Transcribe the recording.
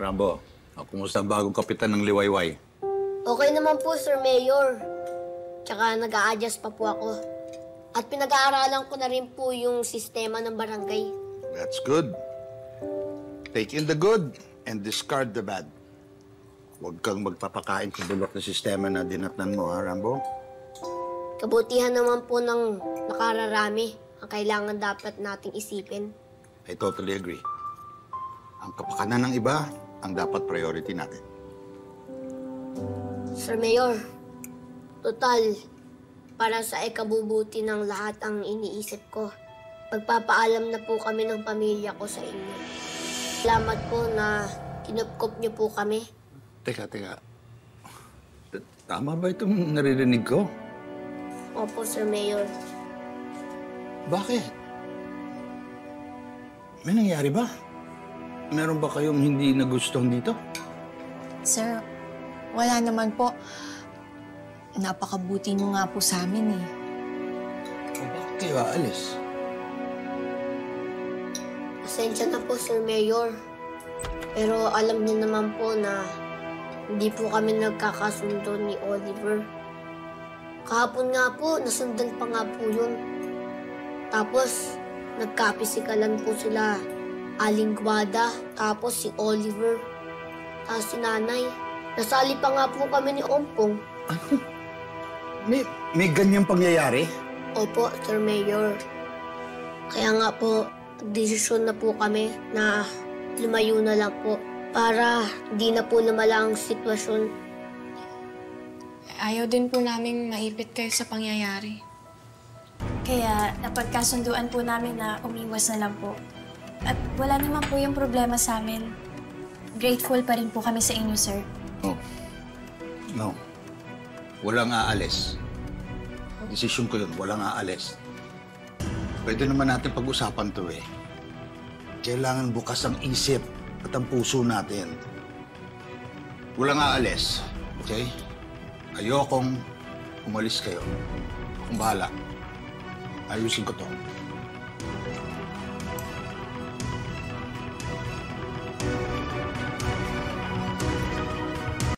Rambo, kumusta ang bagong kapitan ng Liwayway? Okay naman po, Sir Mayor. Tsaka nag-a-adjust pa po ako. At pinag-aaralan ko na rin po yung sistema ng barangay. That's good. Take in the good and discard the bad. Huwag kang magpapakain sa bulok na sistema na dinatnan mo, ha, Rambo? Kabutihan naman po ng nakararami ang kailangan dapat nating isipin. I totally agree. Ang kapakanan ng iba ang dapat priority natin. Sir Mayor, total, para sa ikabubuti ng lahat ang iniisip ko. Magpapaalam na po kami ng pamilya ko sa inyo. Salamat po na kinupkop niyo po kami. Teka. Tama ba itong naririnig ko? Opo, Sir Mayor. Bakit? May nangyari ba? Meron ba kayong hindi nagustuhan dito? Sir, wala naman po. Napakabuti niyo nga po sa amin eh. O bakit kayo aalis? Pasensya na po, Sir Mayor. Pero alam niyo naman po na hindi po kami nagkakasundo ni Oliver. Kahapon nga po, nasundan pa nga po yun. Tapos, nagkapisikalan po sila Aling Guada, tapos si Oliver, tapos si Nanay. Nasali pa nga po kami ni Ompong. Ano? May ganyang pangyayari? Opo, Sir Mayor. Kaya nga po, desisyon na po kami na lumayo na lang po para di na po lumala ang sitwasyon. Ayaw din po naming maipit kayo sa pangyayari. Kaya napagkasunduan po namin na umiwas na lang po. At wala naman po yung problema sa amin. Grateful pa rin po kami sa inyo, sir. Oh. No. Walang aalis. Desisyon ko yun, walang aalis. Pwede naman natin pag-usapan to eh. Kailangan bukas ang isip at ang puso natin. Walang aalis, okay? Ayokong umalis kayo. Akong bahala. Ayusin ko to.